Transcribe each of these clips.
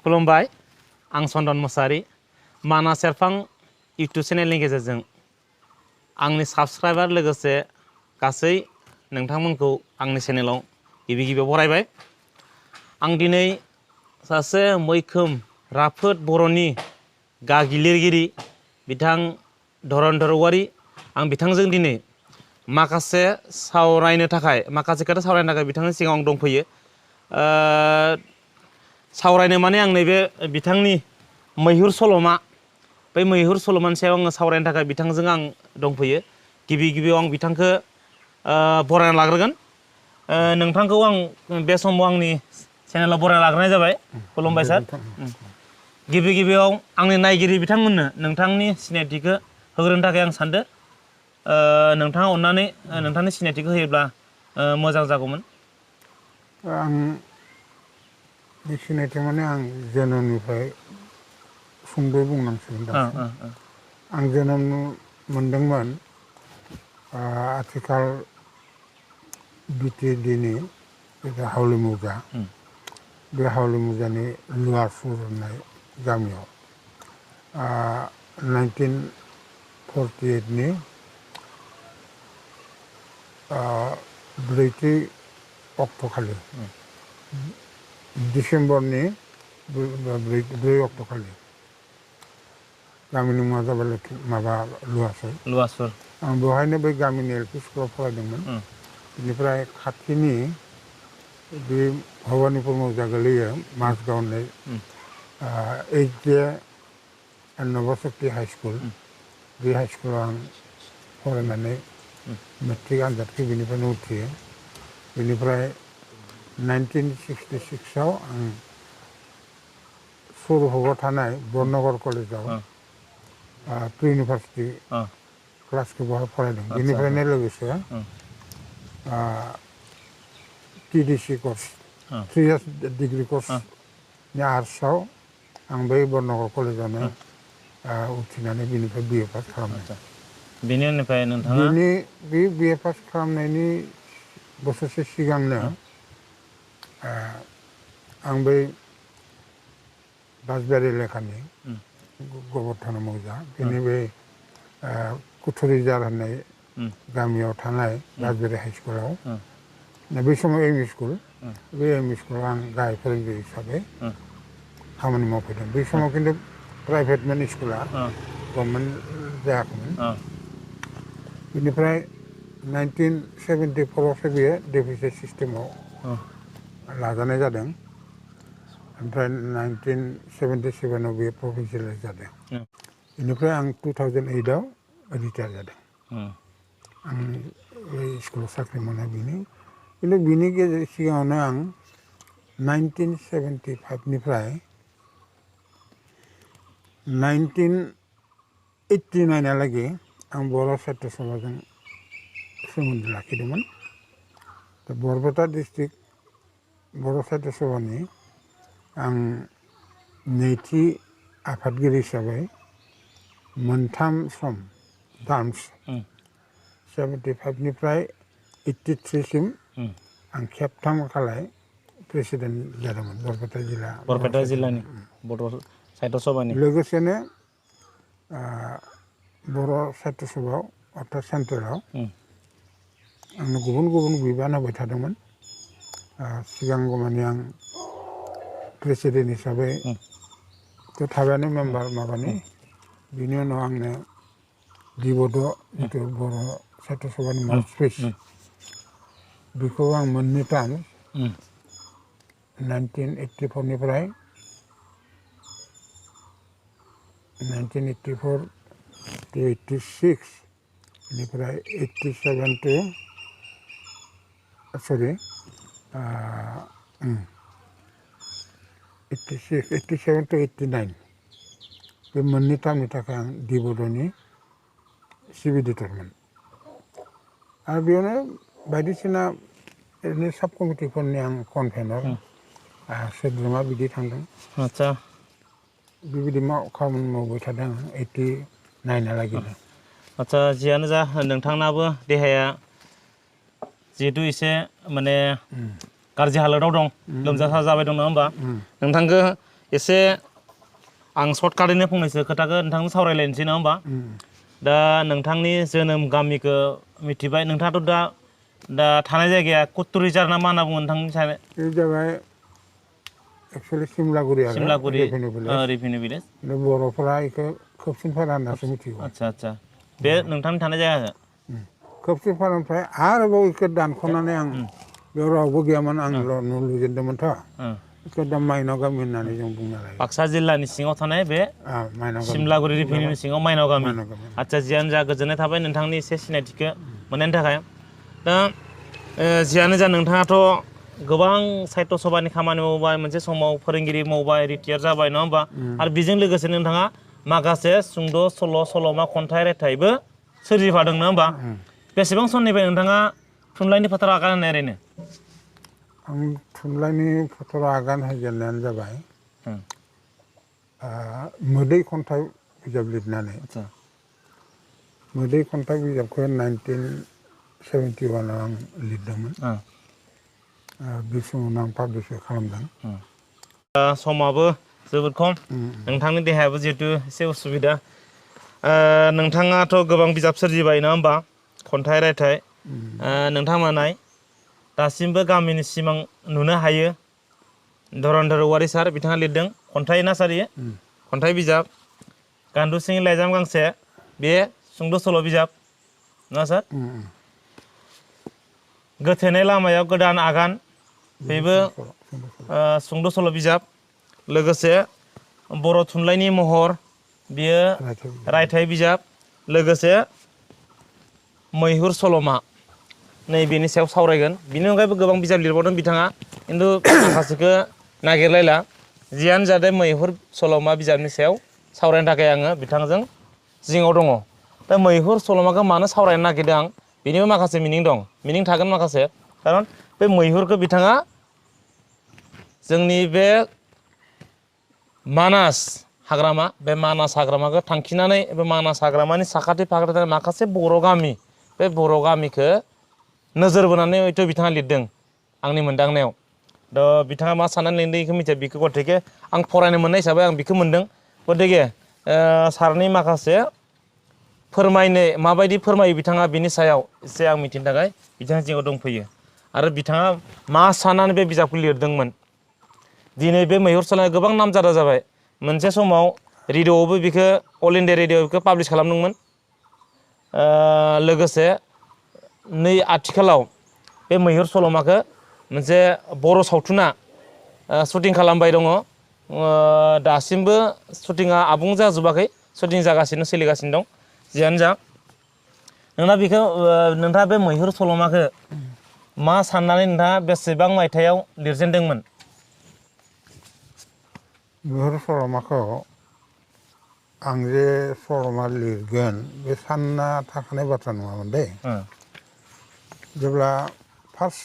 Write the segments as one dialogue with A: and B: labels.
A: खुलुमबाय आं चन्दन मुसाहारि मानास सेरफां इउटुब चेनेलनि गेजेरजों आंनि साबस्क्राइबार लोगोसे गासै नोंथांमोनखौ आंनि चेनेलाव गिबि गिबियाव बरायबाय आं दिनै सासे मैखोम राफोद बर'नि गागि लिरगिरि बिथां धर'न औवारि आं बिथांजों दिनै माखासे सावरायनो थाखाय माखासे खोथा सावरायनो थाखाय बिथांनि सिगाङाव आं दंफैयो सावरायनो माने आं नैबे बिथांनि मैहुर सल'मा बै मैहुर सल'मानि सायाव आङो सावरायनो थाखाय बिथांजों आं दंफैयो गिबि गिबियाव आं बिथांखौ बरायना लाग्रोगोन नोंथांखौ आं बे समाव आंनि चेनेलाव बरायना लाग्रोनाय जाबाय खुलुमबाय सार गिबि गिबियाव आंनि नायगिरि बिथांमोननो नोंथांनि सिनायथिखौ होग्रोनो थाखाय आं सानदों नोंथाङा अननानै नोंथांनि सिनायथिखौ होयोब्ला मोजां जागौमोन
B: आं बे सिनायथि माने आं जोनोमनिफ्राय सुंद'यै बुंनांसिगोन दासिम आं जोनोम मोनदोंमोन आथिखाल बिटिएडिनि हावलि मुजा बे हावलि मुजानि लुवासुर होननाय गामियाव 1948नि 4 अक्ट'खालि डिसेम्बरनि 4 अक्ट'खालि गामिनि मुङा जाबाय माबा लुवासुर आं बेवहायनो बै गामिनि एलपि स्कुलाव फरायदोंमोन बेनिफ्राय खाथिनि बे भबानिपुर मौजा गोलैयो माजगाव होननाय HJ नबशक्ति हाइ स्कुल बे हाइ स्कुलाव आं फरायनानै मेट्रिक आनजादखौ बेनिफ्रायनो उथ्रियो बेनिफ्राय 1966आव आं सुरहगाव थानाय बरनगर कलेजाव प्रि इउनिभार्सिटि क्लासखौ बहाय फरायदों बेनिफ्रायनो लोगोसे TDC कर्स 3 इयार्स डिग्री कर्सनि आर्ट्सआव आं बै बरनगर कलेजावनो उथ्रिनानै बेनिफ्राय BA पास खालामदों
A: बेनि उननिफ्राय नोंथाङा
B: बे BA पास खालामनायनि बोसोरसे सिगांनो आं बै बासबारि एलेकानि गबरथाना मौजा बेनि बे कुथुरिजार होननाय गामियाव थानाय बासबारि हाइ स्कुलाव बै समाव एमइ स्कुल बे एमइ स्कुलाव आं गाहाय फोरोंगिरि हिसाबै खामानि मावफैदों बै समाव खिन्थु प्राइभेटमोन स्कुला गभर्नमेन्ट जायाखैमोन बेनिफ्राय 1974आवसो बेयो डेफिसिट सिस्टेमाव लाजानाय जादों ओमफ्राय 1977आव बेयो प्रभिन्सियेलाइज जादों बेनिफ्राय आं 2008आव रिटायार जादों आं बे स्कुलाव साख्रि मोननाय बेनो खिन्थु बिनि सिगाङावनो आं 1975निफ्राय 1989हालागै आं बर' साहित्य सभाजों सोमोन्दो लाखिदोंमोन बरपेटा डिस्ट्रिक्ट बर' साहित्य सभानि आं नैथि आफादगिरि हिसाबै मोनथाम सम टार्म्स 75निफ्राय 83सिम आं खेबथाम खालाय प्रेसिडेन्ट जादोंमोन बरपेटा
A: जिल्लानि बर' साहित्य सभानि
B: लोगोसेनो बर' साहित्य सभायाव अर्थात सेन्ट्रेलाव आंनो गुबुन गुबुन बिबान होबाय थादोंमोन सिगांगौमानि आं प्रेसिडेन्ट हिसाबै थ' थाबायानो मेम्बार माबानि बिनि उनाव आंनो दिबद' जिथु बर' साहित्य सभानि माउथपिस बेखौ आं मोननै टार्म 1984निफ्राय 1984 to 86 बेनिफ्राय 87 to 89 बे मोननै टार्मनि थाखाय आं दिबद'नि चिफ एडिटरमोन आरो बेयावनो बायदिसिना ओरैनो साब कमिटिफोरनि आं कनभेनर सोद्रोमा बिदि थांदों
A: आदसा
B: बेबायदि खामानि मावबाय थादों आं 89हालागैनो
A: आदसा जियानो जा नोंथांनाबो देहाया जिहेतु एसे माने गाज्रि हालोदाव दं लोमजा साजा जाबाय दं नङा होमबा नोंथांखौ एसे आं सर्टकाटैनो फंनैसो खोथाखौ नोंथांजों सावरायलायनोसै नङा होमबा दा नोंथांनि जोनोम गामिखौ मिथिबाय नोंथाङाथ' दा थानाय जायगाया कत्तुरिजार ना मा होनना बुङो नोंथांनि सानो
B: बे जाबाय एक्सुवेलि सिमलागुरि आरो
A: सिमलागुरि
B: रेभिनिउ
A: भिलेज
B: बर'फोरा बेखौ खोबसिनफारा होननासो मिथिगौ
A: आदसा बे नोंथांनि थानाय जायगाखौ
B: खोबसिनफारानिफ्राय आरोबाव बेखौ दानख'नानै आं बेयाव रावबो गैयामोन आंल' न' लुजेनदोंमोनथ' बेखौ दा माइनाव गामि होननानै जों बुंनो हायो
A: बाक्सा जिल्लानि सिङाव थानाय बे सिमलागुरि रेभिनिउनि सिङाव माइनाव गामि आदसा जियानो जा गोजोननाय थाबाय नोंथांनि एसे सिनायथिखौ मोननायनि थाखाय दा जियानो जा नोंथाङाथ' गोबां साहित्य सभानि खामानि मावबाय मोनसे समाव फोरोंगिरि मावबाय रिटायार जाबाय नङा होमबा आरो बेजों लोगोसे नोंथाङा माखासे सुंद' सल' सल'मा खन्थाइ रायथाइबो सोरजिफादों नङा होमबा बेसेबां समनिफ्राय नोंथाङा थुनलाइनि फोथाराव आगान होनाय ओरैनो
B: आं थुनलाइनि फोथाराव आगान होजेननायानो जाबाय मोदै खन्थाइ बिजाब लिरनानै मोदै खन्थाइ बिजाबखौ 1971 आं लिरदोंमोन बे समावनो आं पाब्लिस खालामदों
A: समाबो जोबोद खम नोंथांनि देहायाबो जिहेतु एसे उसुबिदा नोंथाङाथ' गोबां बिजाब सोरजिबाय नङा होमबा खन्थाइ रायथाइ नोंथांमोना नाय दासिमबो गामिनि सिमां नुनो हायो धर'न औवारि सार बिथाङा लिरदों खन्थाइ नासारि खन्थाइ बिजाब गान्दु सिंनि लाइजाम गांसे बे सुंद' सल' बिजाब नङा सार गोथेनाय लामायाव गोदान आगान बेबो सुंद' सल' बिजाब लोगोसे बर' थुनलाइनि महर बियो रायथाइ बिजाब लोगोसे मैहुर सल'मा नै बेनि सायाव सावरायगोन बिनि अनगायैबो गोबां बिजाब लिरबावदों बिथाङा खिन्थु माखासेखौ नागिरलायला जियानो जादों मैहुर सल'मा बिजाबनि सायाव सावरायनो थाखाय आङो बिथांजों जिङाव दङ दा मैहुर सल'माखौ मानो सावरायनो नागिरदों आं बेनिबो माखासे मिनिं दं मिनिं थागोन माखासे खारन बे मैहुरखौ बिथाङा जोंनि बे मानास हाग्रामा बे मानास हाग्रामाखौ थांखिनानै बे मानास हाग्रामानि साखाथि फाखाथि थानाय माखासे बर' गामि बे बर' गामिखौ नोजोर बोनानै हयथ' बिथाङा लिरदों आंनि मोनदांनायाव दा बिथाङा मा साननानै लिरदों बेखौ मिथिया बेखौ गथिखे आं फरायनो मोननाय हिसाबै आं बेखौ मोनदों गथिखे सारनि माखासे फोरमायनो माबायदि फोरमायो बिथाङा बिनि सायाव एसे आं मिथिनो थाखाय बिथाङा जिङाव दंफैयो आरो बिथाङा मा साननानै बे बिजाबखौ लिरदोंमोन दिनै बे मैहुर सल'माया गोबां नामजादा जाबाय मोनसे समाव रेडिअ'आवबो बेखौ अल इन्डिया रेडिअ बेखौ पाब्लिस खालामदोंमोन लोगोसे नै आथिखालाव बे मैहुर सल'माखौ मोनसे बर' सावथुना शुटिं खालामबाय दङ दासिमबो शुटिंआ आबुं जाजोबाखै शुटिं जागासिनो सोलिगासिनो दं जियानो जा नोंथाङा बे मैहुर सल'माखौ मा साननानै नोंथाङा बेसेबां मायथाइयाव लिरजेनदोंमोन
B: मैहुर सल'माखौ आं जे सल'मा लिरगोन बे सानना थाखानाय बाथ्रा नङामोन दे जेब्ला फार्स्ट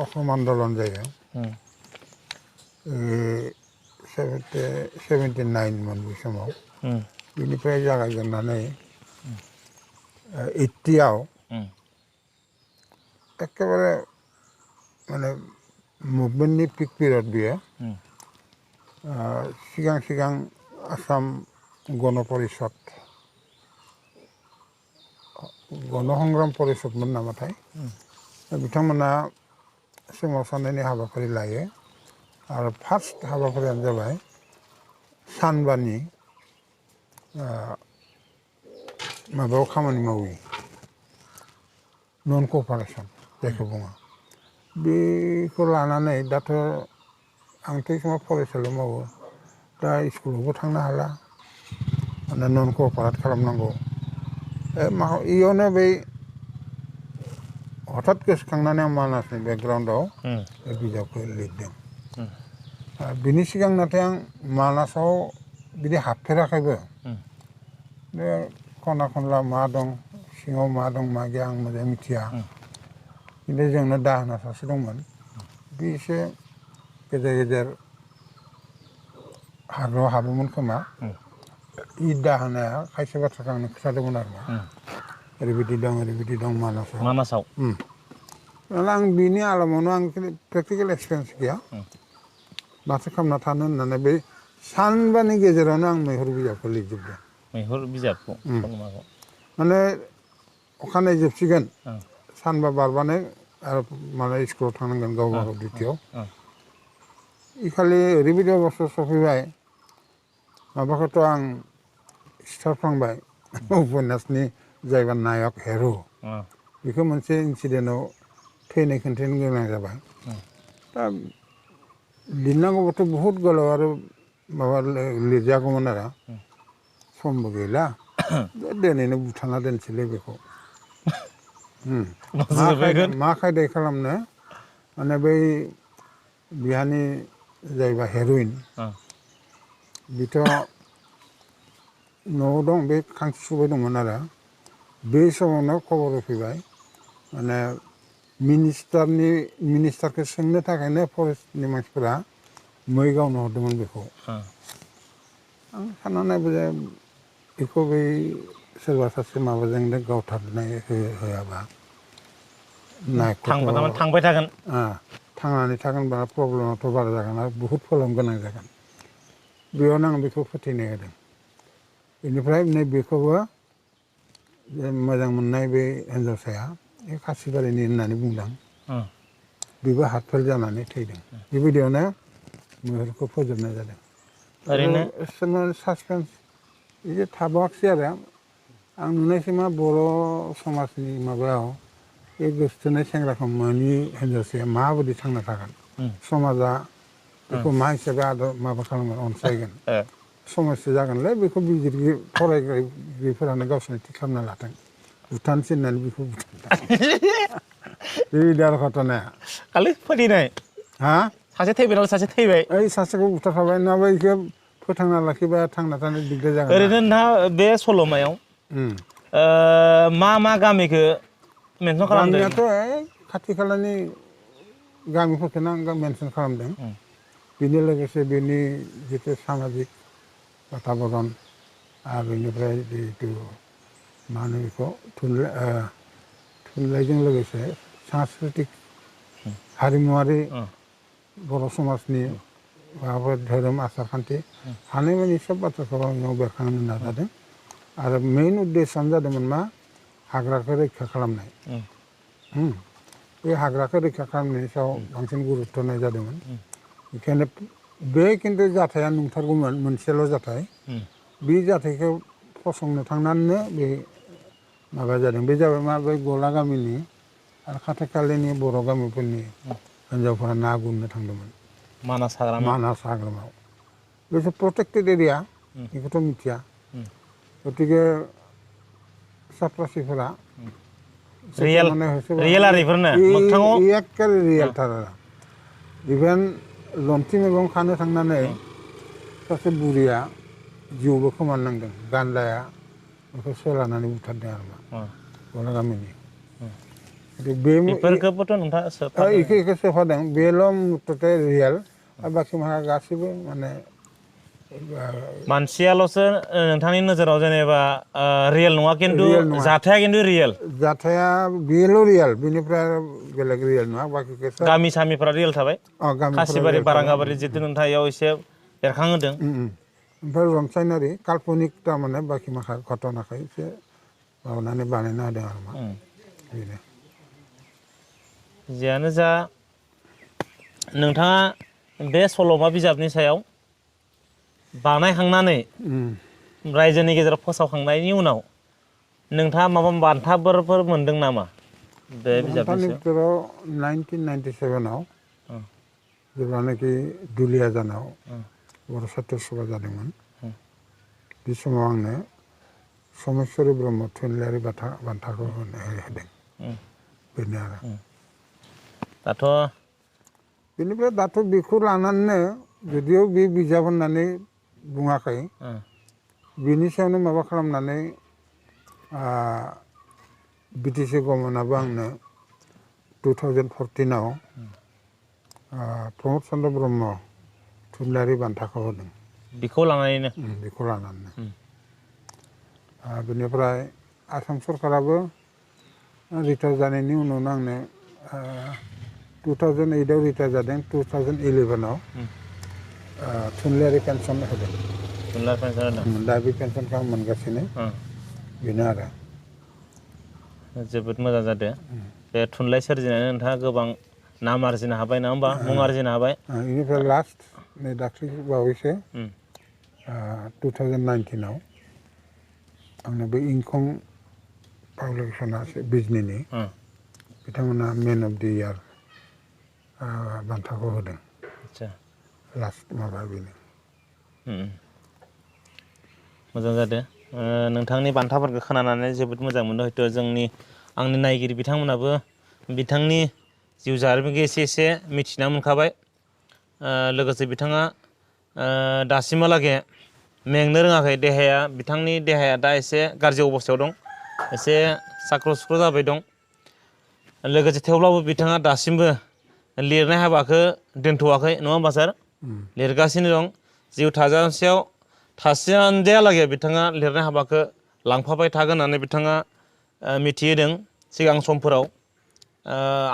B: असम आन्दलन जायो 79 मोन बे समाव बेनिफ्राय जागायजेननानै 80आव एखेबारे माने मुभमेन्टनि पिक पिरियड बियो सिगां आसाम गण संग्राम परिषदमोन नामाथाय बिथांमोना सोमावसारनायनि हाबाफारि लायो आरो फार्स्ट हाबाफारियानो जाबाय सानबानि माबायाव खामानि मावो नन कपारेसन जायखौ बुङो बेखौ लानानै दाथ' आंथ' समाव फरायसालियाव मावो दा स्कुलावबो थांनो हाला माने नन कपारेट खालामनांगौ इयावनो बै हठात गोसोखांनानै आं मानासनि बेकग्राउन्डआव बे बिजाबखौ लिरदों बिनि सिगां नाथाय आं मानासाव बिदि हाबफेराखैबो बे खना खनला मा दं सिङाव मा दं मा गैया आं मोजां मिथिया खिन्थु जोंनो दाहोना सासे दंमोन बे एसे गेजेर गेजेर हाग्रायाव हाबोमोन खोमा इ दाहोनाया खायसे बाथ्राखौ आंनो खिथादोंमोन आरो ओरैबायदि दं मानासाव आं बिनि आलामावनो आं प्रेक्टिकेल एक्सपिरियेन्स गैया माथो खालामना थानो होननानै बै सानबानि गेजेरावनो आं मैहुर बिजाबखौ लिरजोबदों।
A: मैहुर बिजाबखौ सल'माखौ
B: माने अखानायै जोबसिगोन सानबा बारबानो आरो माने स्कुलाव थांनांगोन गावबा गाव डिउटियाव इखालि ओरैबायदि अबस्था सफैबाय माबाखौथ' आं सिथारफ्लांबाय उपन्यासनि जायबा नायक हेर' बेखौ मोनसे इन्सिडेन्टआव थैनाय खोन्थानो गोनां जाबाय दा लिरनांगौबाथ' बहुद गोलाव आरो माबा लिरजागौमोन आरो समबो गैला दिनैनो बुथारना दोनसैलै बेखौ मा खायदाय खालामनो माने बै बिहानि जायबा हेर'इन बेथ' न'आव दं बे खांसि सुबाय दंमोन आरो बे समावनो खबर होफैबाय माने मिनिस्टारखौ सोंनो थाखायनो फरेस्टनि मानसिफोरा मै गावनो हरदोंमोन बेखौ आं सानना नायबाय जे बेखौ बै सोरबा सासे माबाजोंनो गावथारनाय होआबा नायकखौथ'
A: थांबाय थागोन
B: थांनानै थागोनबा प्रब्लेमाथ' बारा जागोन आरो बहुद प्रब्लेम गोनां जागोन बेयावनो आं बेखौ फोथायनाय होदों बेनिफ्राय नैबेखौबो मोजां मोननाय बे हिन्जावसाया बे खासिबारिनि होननानै बुंदों बेबो हार्टफेल जानानै थैदों बेबायदियावनो मैहुरखौ फोजोबनाय जादों
A: ओरैनो
B: सासपेन्स बिदि थाबावाखिसै आरो आं नुनायसिमा बर' समाजनि माबायाव बे गोसोथोनाय सेंग्राखौ मोनि हिन्जावसाया माबायदि थांना थागोन समाजा बेखौ मा हिसाबै आदर माबा खालामगोन अनसायगोन समस्या जागोनलै बेखौ बिजिरगिरि फरायगिरिफोरानो गावसोरनो थि खालामना लाथों बुथारनोसै होननानै बेखौ बेबायदि आरो घटनाया
A: खालि फोथैनाय
B: हा
A: सासे थैबाय सासे थैबाय
B: ओइ सासेखौ बुथारखाबाय नङाबा बेखौ फोथांना लाखिबा थांना थानो दिगदार जागोन
A: ओरैनो नोंथहा बे सल'मायाव मा गामिखौ मेनसन खालामदों
B: गामियाथ' खाथि खालानि गामिफोरखौनो आं मेनसन खालामदों बेनि लोगोसे बेनि जितु सामाजिक बाताबरन आरो बेनिफ्राय जितु मा होनो बेखौ थुनलाइजों लोगोसे सांस्कृतिक हारिमुवारि बर' समाजनि माबाफोर धोरोम आसारखान्थि हानायमानि सब बाथ्राखौ आंनियाव बेरखांनो नाजादों आरो मेइन उद्देश्यआनो जादोंमोन मा हाग्राखौ रैखा खालामनाय बे हाग्राखौ रैखा खालामनायनि सायाव बांसिन गुरुत्थ' होनाय जादोंमोन बेखायनो बे खिन्थु जाथाया नंथारगौमोन मोनसेल' जाथाय बे जाथायखौ फसंनो थांनानैनो बे माबा जादों बे जाबाय मा बै गला गामिनि आरो खाथि खालानि बर' गामिफोरनि हिन्जावफोरा ना गुरनो थांदोंमोन
A: मानास
B: हाग्रामायाव बेसोर प्रटेक्टेड एरिया बेखौथ' मिथिया गतिके साफ्रासिफोरा
A: रियेलारिफोरनो मोगथाङाव
B: एखेबारे रियेलथार आरो इभेन लन्थि मैगं खानो थांनानै सासे बुरिया जिउबो खोमानांदों गान्दाया बेखौ सोलानानै बुथारदों आरो मा गला गामिनि
A: बेफोरखौबोथ' नोंथाङा सोफादों
B: इखौ सोफादों बेल' मुथथे रियेल आरो बाखि माखा गासैबो माने
A: मानसियाल'सो नोंथांनि नोजोराव जेनेबा रियेल नङा खिन्थु जाथाया खिन्थु रियेल
B: जाथाया बेल' रियेल बेनिफ्राय बेलेग रियेल नङा बाखि
A: गामि सामिफोरा रियेल थाबाय खासिबारि बारांगाबारि जितु नोंथाङा इयाव एसे बेरखांहोदों
B: ओमफ्राय रनसायनारि काल्पनिक थारमाने बाखि माखा घटनाखौ एसे माबानानै बानायना होदों आरो मा बेनो
A: जियानो जा नोंथाङा बे सल'मा बिजाबनि सायाव बानायखांनानै रायजोनि गेजेराव फोसावखांनायनि उनाव नोंथाङा माबा बान्थाफोर मोन्दों नामा बे बिजाबनि सायाव
B: 1997आव जेब्लानाखि दुलियाजानाव बर' साहित्य सभा जादोंमोन बे समाव आंनो समेश्वरी ब्रह्म थुनलाइयारि बान्थाखौ होदों बेनो आरो बेनिफ्राय दाथ' बेखौ लानानैनो जुदिअ बे बिजाब होननानै बुङाखै बेनि सायावनो माबा खालामनानै बिटिसि गभर्नमेन्टआबो आंनो 2014आव प्रमद चन्द्र ब्रह्म थुनलाइयारि बान्थाखौ होदों
A: बेखौ लानानैनो
B: बेनिफ्राय आसाम सरकाराबो रिटायार जानायनि उनावनो आंनो 2008आव रिटायार जादों 2011आव थुनलाइयारि पेन्सन होदों।
A: थुनलाइयारि पेन्सन होदों।
B: दा बे पेन्सनखौ आं मोनगासिनो बेनो आरो।
A: जोबोद मोजां जादों। बे थुनलाइ सोरजिनानै नोंथाङा गोबां नाम आरजिनो हाबाय नङा होमबा, मुं आरजिनो हाबाय।
B: बेनिफ्राय लास्ट नै दाख्लै बावैसो 2019 आंनो बे इंखं पाब्लिकेसना बिजनीनि बिथांमोना मेन अफ द इयार बान्थाखौ होदों।
A: आदसा
B: लास्ट माबा बेनो।
A: मोजां जादों। नोंथांनि बान्थाफोरखौ खोनानानै जोबोद मोजां मोनदों। हयथ' आंनि नायगिरि बिथांमोनाबो बिथांनि जिउ जारिमिनखौ एसे एसे मिथिना मोनखाबाय। लोगोसे बिथाङा दासिमहालागै मेंनो रोङाखै। बिथांनि देहाया दा एसे गाज्रि अबस्थायाव दं, एसे साख्र' सुख्र' जाबाय दं। लोगोसे थेवब्लाबो बिथाङा दासिमबो लिरनाय हाबाखौ दोनथ'वाखै नङा होमबा सार? लिरगासिनो दं। जिउ थासान्दिहालागै बिथाङा लिरनाय हाबाखौ लांफाबाय थागोन होननानै बिथाङा मिथिहोदों सिगां समफोराव।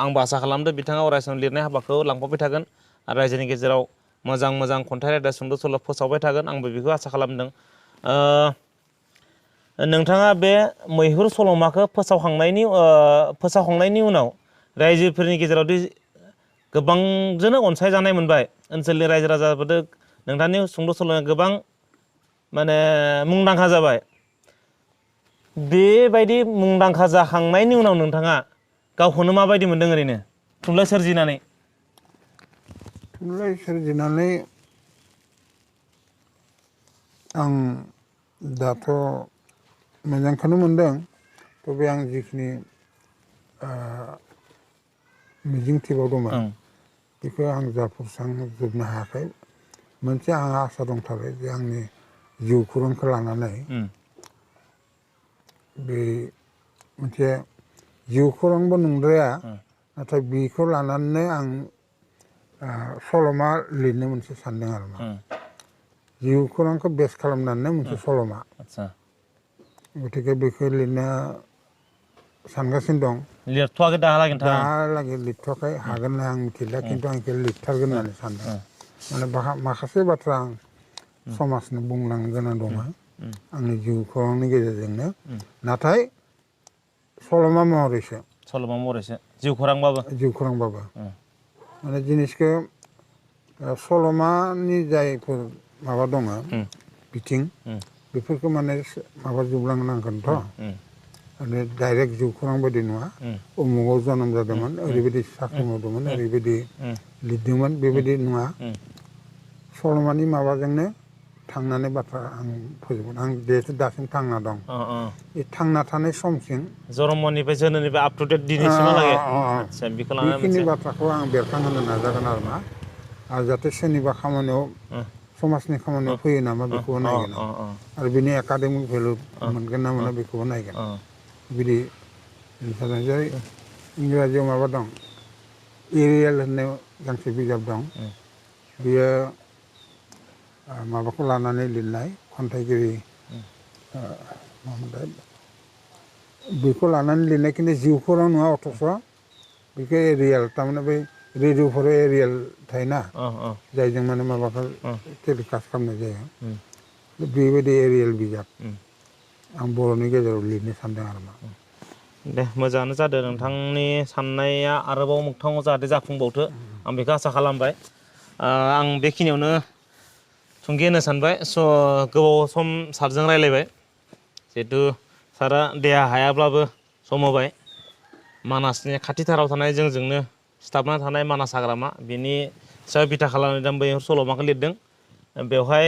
A: आंबो आसा खालामदों बिथाङा अरायसम लिरनाय हाबाखौ लांफाबाय थागोन आरो रायजोनि गेजेराव मोजां मोजां खन्थाइ रायथाइ सुंद' सल' फोसावबाय थागोन, आंबो बेखौ आसा खालामदों। नोंथाङा बे मैहुर सल'माखौ फोसावखांनायनि उनाव रायजोफोरनि गेजेरावदि गोबांजोंनो अनसायजानाय मोनबाय, ओनसोलनि रायजो राजाफोरजों नोंथांनि सुंद' सल'आ गोबां माने मुंदांखा जाबाय। बेबायदि मुंदांखा जाखांनायनि उनाव नोंथाङा गावखौनो माबायदि मोनदों ओरैनो थुनलाइ सोरजिनानै?
B: थुनलाइ सोरजिनानै आं दाथ' मोजांखौनो मोनदों। थेवबो आं जिखिनि मिजिंथिबावदोंमोन बेखौ आं जाफुंसारजोबनो हायाखै। मोनसे आंहा आसा दंथारो जे आंनि जिउ खौरांखौ लानानै बे मोनसे जिउ खौरांबो नंद्राया, नाथाय बेखौ लानानैनो आं सल'मा लिरनो मोनसे सानदों आरो मा। जिउ खौरांखौ बेस खालामनानै मोनसे सल'मा। गतिके बेखौ लिरनो सानगासिनो दं।
A: लिरथ'वाखै दाहालागै?
B: दाहालागै लिरथ'वाखै। हागोन होनना आं मिथिला, खिन्थु आं बेखौ लिरथारगोन होननानै सानदों। माने माखासे बाथ्रा आं समाजनो बुंलांनो गोनां दङ आंनि जिउ खौरांनि गेजेरजोंनो, नाथाय सल'मा महरैसो।
A: सल'मा महरैसो, जिउ खौरांबाबो? जिउ
B: खौरांबाबो। माने जिनिसखौ सल'मानि जायफोर माबा दङ बिथिं, बेफोरखौ माने माबाजोबलांनांगोनथ'। माने डाइरेक्ट जिउ खौरां बायदि नङा। उमुगाव जोनोम जादोंमोन, ओरैबायदि साख्रि मावदोंमोन, ओरैबायदि लिरदोंमोन, बेबायदि नङा। सल'मानि माबाजोंनो थांनानै बाथ्रा आं फोजोबगोन। आं जिहेतु दासिम थांना दं, बे थांना थानाय समसिम
A: जन्मनिफ्राय जोनोमनिफ्राय आप टु डेट दिनैसिमहालागै
B: बेखिनि बाथ्राखौ आं बेरखांहोनो नाजागोन आरो ना। आरो जाहाथे सोरनिबा खामानियाव, समाजनि खामानियाव फैयो नामा बेखौबो नायगोन आं। आरो बिनि एकाडेमिक भेलु मोनगोन ना मोना बेखौबो नायगोन। बिदि जेरै इंराजियाव माबा दं, एरियेल होननाय गांसे बिजाब दं। बियो माबाखौ लानानै लिरनाय, खन्थाइगिरि बेखौ लानानै लिरनाय, खिन्थु जिउ खौरां नङा। अथ'स' बेखौ एरियेल, थारमाने बै रेडिअ फर एरियेल थायोना, जायजों माने माबाखौ टेलिकास्ट खालामनाय जायो, बेबायदि एरियेल बिजाब आं बर'नि गेजेराव लिरनो सानदों आरो मा।
A: दे, मोजाङानो जादों। नोंथांनि साननाया आरोबाव मोगथाङाव जाहाथे जाफुंबावथो, आं बेखौ आसा खालामबाय। आं बेखिनियावनो थुंगे होनो सानबाय। गोबाव सम सारजों रायज्लायबाय, जिहेथु सारा देहा हायाब्लाबो सम होबाय। मानासनि खाथिथाराव थानाय, जोंजोंनो सिथाबना थानाय मानास हाग्रामा, बेनि सायाव बिथा खालामनानै दा मैहुर सल'माखौ लिरदों। बेवहाय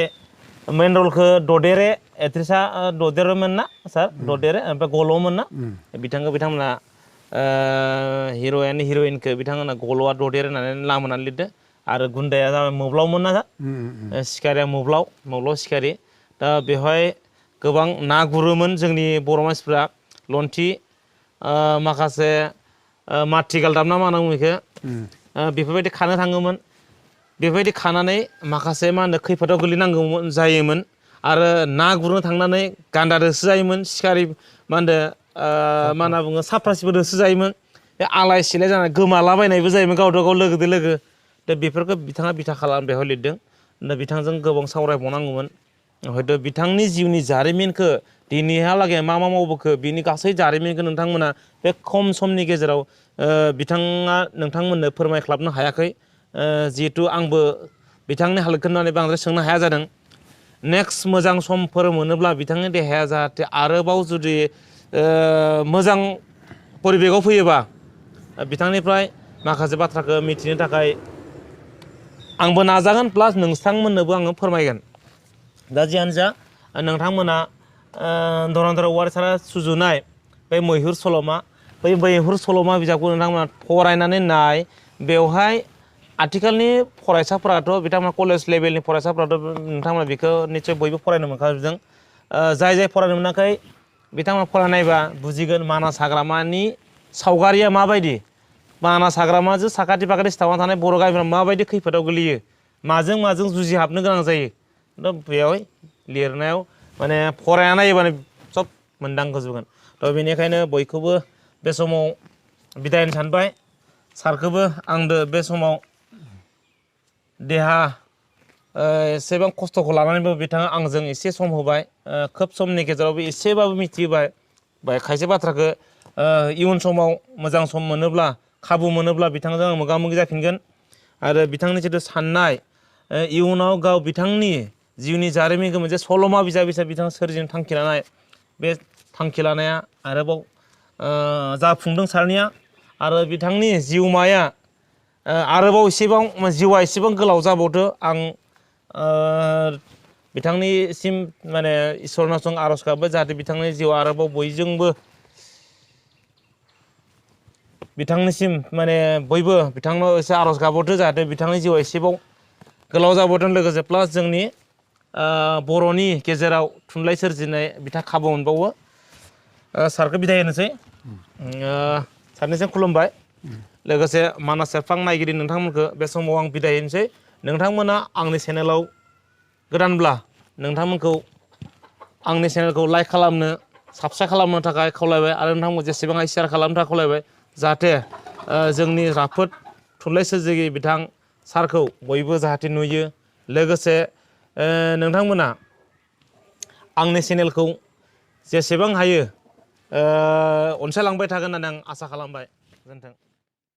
A: मेन रलखौ ददेरे, एक्ट्रिसा ददेरेमोन ना सार? ददेरे, ओमफ्राय गल'मोन ना? बिथांमोना हिर'इनखौ बिथांमोना गल'आ ददेरे होननानै नाम होनानै लिरदों। आरो गुन्दाया जाबाय मोब्लावमोन ना? सिखारिया मोब्लाव सिखारि। दा बेवहाय गोबां ना गुरोमोन जोंनि बर' मानसिफ्रा, लन्थि, माखासे माथिगालदाब ना मा होनो बेखौ, बेफोरबायदि खानो थाङोमोन। बेफोरबायदि खानानै माखासे खैफोदाव गोलैनांगौमोन जायोमोन। आरो ना गुरनो थांनानै गान्दादोसो जायोमोन, सिखारि मा होनना बुङो, साफ्रासिफोरजोंसो जायोमोन। बे आलाय सिलाय जानानै गोमालाबायनायबो जायोमोन गावजों गाव लोगोजों लोगो। दा बेफोरखौ बिथाङा बिथा खालामनानै बेवहाय लिरदों। दा बिथांजों गोबां सावरायबावनांगौमोन हयथ' बिथांनि जिउनि जारिमिनखौ दिनैहालागै मा मा मावबोखो बिनि गासै जारिमिनखौ नोंथांमोना बे खम समनि गेजेराव बिथाङा नोंथांमोननो फोरमायस्लाबनो हायाखै जिहेथु आंबो बिथांनि हालोदखौ नुनानै बांद्राय सोंनो हाया जादों नेक्स्ट मोजां समफोर मोनोब्ला बिथांनि देहाया जाहाथे आरोबाव जुदि मोजां परिबेकआव फैयोबा बिथांनिफ्राय माखासे बाथ्राखौ मिथिनो थाखाय आंबो नाजागोन प्लास नोंथांमोननोबो आङो फोरमायगोन दा जियानो जा नोंथांमोना धर'न औवारि सारा सुजुनाय बे मैहुर सल'मा बै मैहुर सल'मा बिजाबखौ नोंथांमोना फरायनानै नाय बेवहाय आथिखालनि फरायसाफोराथ' बिथांमोना कलेज लेभेलनि फरायसाफोराथ' नोंथांमोना बेखौ निस्सय बयबो फरायनो मोनखाजोबदों जाय फरायनो मोनाखै बिथांमोना फरायनायबा बुजिगोन मानास हाग्रामानि सावगारिया माबायदि मानास हाग्रामाजों साखाथि फाखाथि सिथाबना थानाय बर' गामिफ्रा माबायदि खैफोदाव गोलैयो माजों माजों जुजिहाबनो गोनां जायो बेयाव लिरनायाव माने फरायना नायोबानो सब मोनदांजोबगोन थ' बेनिखायनो बयखौबो बे समाव बिदाय होनो सानबाय सारखौबो आंदो बे समाव देहा एसेबां खस्थ'खौ लानानैबो बिथाङा आंजों एसे सम होबाय खोब समनि गेजेरावबो एसेबाबो मिथिहोबाय खायसे बाथ्राखौ इयुन समाव मोजां सम मोनोब्ला खाबु मोनोब्ला बिथांजों आं मोगा मोगि जाफिनगोन आरो बिथांनि जिथु साननाय इयुनाव गाव बिथांनि जिउनि जारिमिनखौ मोनसे सल'मा बिजाब हिसाबै बिथाङा सोरजिनो थांखि लानाय बे थांखि लानाया आरोबाव जाफुंदों सारनिया आरो बिथांनि जिउमाया आरोबाव एसेबां जिउआ एसेबां गोलाव जाबावदो आं बिथांनिसिम माने इसोरनाव आर'ज गाबबाय जाहाथे बिथांनि जिउआ आरोबाव बयजोंबो बिथांनिसिम माने बयबो बिथांनाव एसे आर'ज गाबहरदो जाहाथे बिथांनि जिउआ एसेबाव गोलाव जाबावदों लोगोसे प्लास जोंनि बर'नि गेजेराव थुनलाइ सोरजिनाय बिथाङा खाबु मोनबावो सारखौ बिदाय होनोसै सारनिसिम खुलुमबाय लोगोसे मानास सेरफां नायगिरि नोंथांमोनखौ बे समाव आं बिदाय होनोसै नोंथांमोना आंनि चेनेलाव गोदानब्ला नोंथांमोनखौ आंनि चेनेलखौ लाइक खालामनो साबस्क्राइब खालामनो थाखाय खावलायबाय आरो नोंथांमोन जेसेबां हायो शेयार खालामनो थाखाय खावलायबाय जाहाथे जोंनि राफोद थुनलाइ सोरजिगिरि बिथां सारखौ बयबो जाहाथे नुयो लोगोसे नोंथांमोना आंनि चेनेलखौ जेसेबां हायो अनसायलांबाय थागोन होननानै आं आसा खालामबाय गोजोन्थों